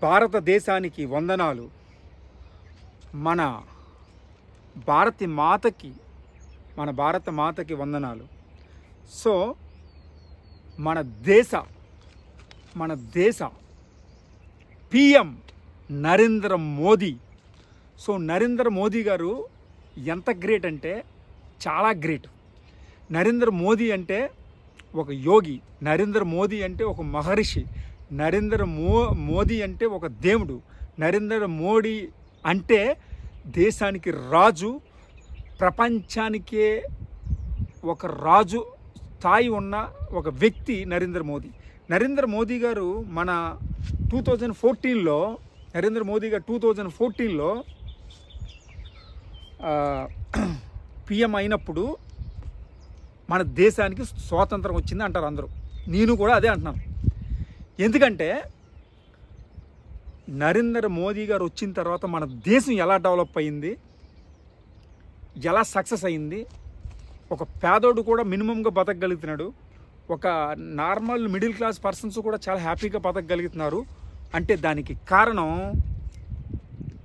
భారతదేశానికి వందనాలు. మన భారత మాతకి వందనాలు. సో మన దేశ పిఎం నరేంద్ర మోదీ. సో నరేంద్ర మోదీ గారు ఎంత గ్రేట్ అంటే చాలా గ్రేట్. నరేంద్ర మోదీ అంటే ఒక యోగి, నరేంద్ర మోదీ అంటే ఒక మహర్షి, నరేంద్ర మోదీ అంటే ఒక దేవుడు, నరేంద్ర మోడీ అంటే దేశానికి రాజు, ప్రపంచానికే ఒక రాజు స్థాయి ఉన్న ఒక వ్యక్తి నరేంద్ర మోదీ. నరేంద్ర మోదీ గారు మన 2014లో నరేంద్ర మోదీ గారు 2014లో పిఎం అయినప్పుడు మన దేశానికి స్వాతంత్రం వచ్చింది అంటారు అందరూ. నేను కూడా అదే అంటున్నాను. ఎందుకంటే నరేంద్ర మోదీ గారు వచ్చిన తర్వాత మన దేశం ఎలా డెవలప్ అయింది, ఎలా సక్సెస్ అయింది, ఒక పేదోడు కూడా మినిమంగా బతకగలుగుతున్నాడు, ఒక నార్మల్ మిడిల్ క్లాస్ పర్సన్స్ కూడా చాలా హ్యాపీగా బతకగలుగుతున్నారు అంటే దానికి కారణం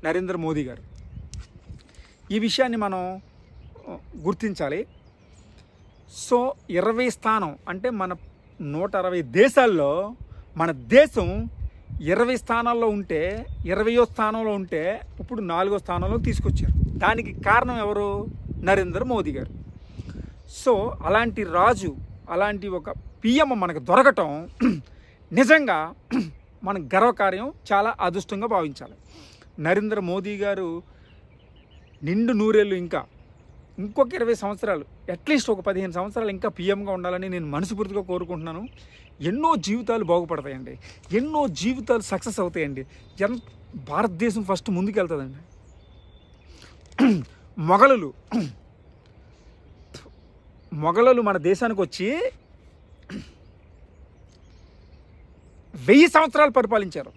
నరేంద్ర మోదీ గారు. ఈ విషయాన్ని మనం గుర్తించాలి. సో 20 స్థానం అంటే మన 160 దేశాల్లో మన దేశం 20 స్థానాల్లో ఉంటే 20వ స్థానంలో ఉంటే ఇప్పుడు 4వ స్థానంలో తీసుకొచ్చారు. దానికి కారణం ఎవరు? నరేంద్ర మోదీ గారు. సో అలాంటి రాజు, అలాంటి ఒక పిఎం మనకు దొరకటం నిజంగా మన గర్వకార్యం, చాలా అదృష్టంగా భావించాలి. నరేంద్ర మోదీ గారు నిండు నూరేళ్ళు ఇంకొక 20 సంవత్సరాలు, అట్లీస్ట్ ఒక 15 సంవత్సరాలు ఇంకా పిఎంగా ఉండాలని నేను మనస్ఫూర్తిగా కోరుకుంటున్నాను. ఎన్నో జీవితాలు బాగుపడతాయండి, ఎన్నో జీవితాలు సక్సెస్ అవుతాయండి. భారతదేశం ఫస్ట్ ముందుకెళ్తుందండి. మొఘలులు మన దేశానికి వచ్చి 1000 సంవత్సరాలు పరిపాలించారు.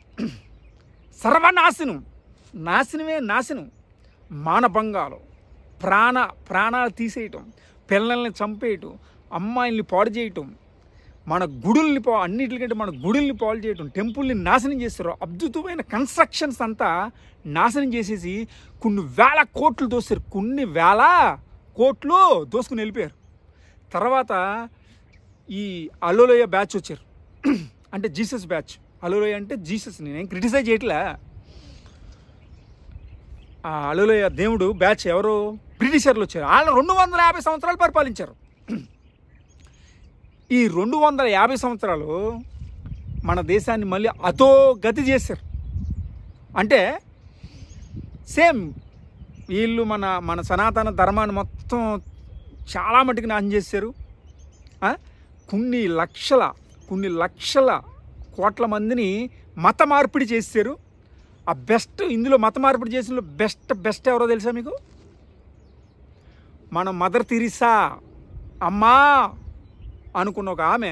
నాశనం, మానభంగాలు, ప్రాణాలు తీసేయటం, పిల్లల్ని చంపేయటం, అమ్మాయిల్ని పాడు చేయటం, మన గుడుల్ని అన్నిటికంటే మన గుడుల్ని పాడు చేయటం, టెంపుల్ని నాశనం చేస్తారు. అద్భుతమైన కన్స్ట్రక్షన్స్ అంతా నాశనం చేసేసి కొన్ని వేల కోట్లు దోస్తారు, కొన్ని వేల కోట్లు దోసుకుని వెళ్ళిపోయారు. తర్వాత ఈ అలోలోయ బ్యాచ్ వచ్చారు, అంటే జీసస్ బ్యాచ్. అలోలోయ అంటే జీసస్, నేనేం క్రిటిసైజ్ చేయట్లే. ఆ అలోలోయ దేవుడు బ్యాచ్ ఎవరు? బ్రిటిషర్లు వచ్చారు. వాళ్ళు 250 సంవత్సరాలు పరిపాలించారు. ఈ 250 సంవత్సరాలు మన దేశాన్ని మళ్ళీ అధోగతి చేశారు. అంటే సేమ్ వీళ్ళు మన సనాతన ధర్మాన్ని మొత్తం చాలా మటుకు నాశనం చేశారు. కొన్ని లక్షల కోట్ల మందిని మత మార్పిడి చేశారు. ఆ ఇందులో మత మార్పిడి చేసిన బెస్ట్ ఎవరో తెలుసా మీకు? మన మదర్ తెరీసా అమ్మా అనుకున్న ఒక ఆమె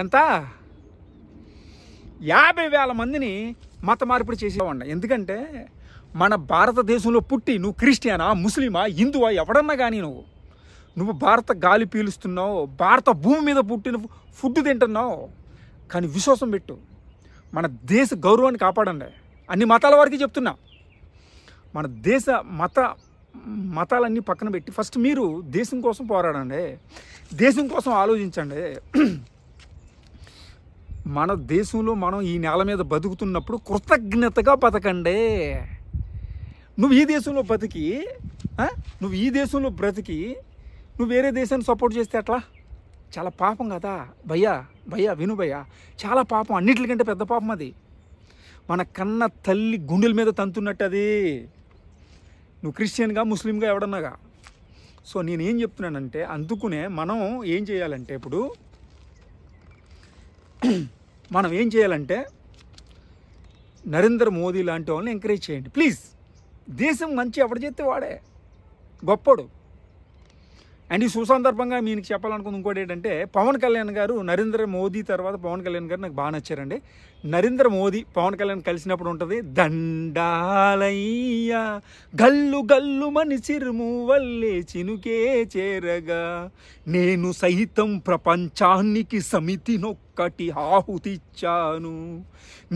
ఎంత 50,000 మందిని మత మార్పిడి చేసేవాడి. ఎందుకంటే మన భారతదేశంలో పుట్టి నువ్వు క్రిస్టియనా, ముస్లిమా, హిందువా ఎవడన్నా కానీ నువ్వు భారత గాలి పీలుస్తున్నావు, భారత భూమి మీద పుట్టిన ఫుడ్ తింటున్నావు. కానీ విశ్వాసం పెట్టు, మన దేశ గౌరవాన్ని కాపాడండి. అన్ని మతాల వారికి చెప్తున్నా, మన దేశ మతాలన్నీ పక్కన పెట్టి ఫస్ట్ మీరు దేశం కోసం పోరాడండి, దేశం కోసం ఆలోచించండి. మన దేశంలో మనం ఈ నేల మీద బతుకుతున్నప్పుడు కృతజ్ఞతగా బతకండి. నువ్వు ఈ దేశంలో బ్రతికి నువ్వు వేరే దేశాన్ని సపోర్ట్ చేస్తే అట్లా చాలా పాపం కదా భయ్యా విను భయ్యా, చాలా పాపం, అన్నిటికంటే పెద్ద పాపం అది. మన కన్న తల్లి గుండెల మీద తంతున్నట్టు అది. నువ్వు క్రిస్టియన్గా, ముస్లింగా, ఎవడన్నాగా. సో నేనేం చెప్తున్నానంటే, అందుకునే మనం ఏం చేయాలంటే, ఇప్పుడు మనం ఏం చేయాలంటే నరేంద్ర మోదీ లాంటి వాళ్ళని ఎంకరేజ్ చేయండి ప్లీజ్. దేశం మంచి ఎవడు చేస్తే వాడే గొప్పడు. అండ్ ఈ సుసందర్భంగా మీకు చెప్పాలనుకుంది ఇంకోటి ఏంటంటే, పవన్ కళ్యాణ్ గారు నరేంద్ర మోదీ తర్వాత పవన్ కళ్యాణ్ గారు నాకు బాగా నచ్చారండి. నరేంద్ర మోదీ పవన్ కళ్యాణ్ కలిసినప్పుడు ఉంటుంది, దండాలయ్యా గల్లు గల్లు మని చిరుము వల్లే చినుకే చేరగా, నేను సహితం ప్రపంచానికి సమితి నొక్క ఒక్కొక్కటి ఆహుతిచ్చాను.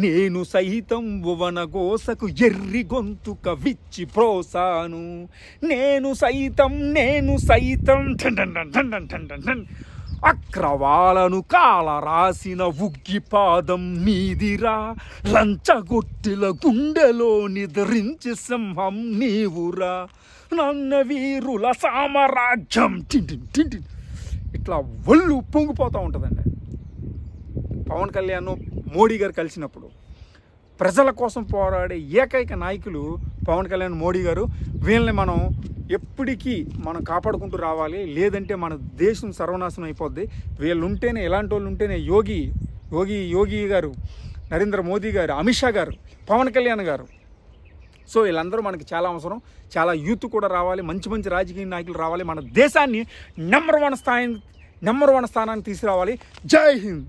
నేను సైతం భువనగోసకు ఎర్రి గొంతుక విచ్చి ప్రోసాను. నేను సైతం టన్ టన్ టన్ టన్ టన్ టన్ టన్ టన్. అక్రవాలను కాల రాసిన ఉగ్గి పాదం నీదిరా. లంచగొట్టిల గుండెలో నిద్రించి సింహం నీవురా. నన్న వీరుల సామ్రాజ్యం టింటిన్. ఇట్లా ఒళ్ళు పొంగిపోతూ ఉంటుందండి. పవన్ కళ్యాణ్ మోడీ గారు కలిసినప్పుడు ప్రజల కోసం పోరాడే ఏకైక నాయకులు పవన్ కళ్యాణ్, మోడీ గారు. వీళ్ళని మనం ఎప్పటికీ మనం కాపాడుకుంటూ రావాలి, లేదంటే మన దేశం సర్వనాశనం అయిపోద్ది. వీళ్ళు ఉంటేనే, ఇలాంటి వాళ్ళు ఉంటేనే యోగి గారు, నరేంద్ర మోదీ గారు, అమిత్ షా గారు, పవన్ కళ్యాణ్ గారు. సో వీళ్ళందరూ మనకి చాలా అవసరం. చాలా యూత్ కూడా రావాలి, మంచి రాజకీయ నాయకులు రావాలి, మన దేశాన్ని నెంబర్ వన్ స్థానానికి తీసుకురావాలి. జై హింద్.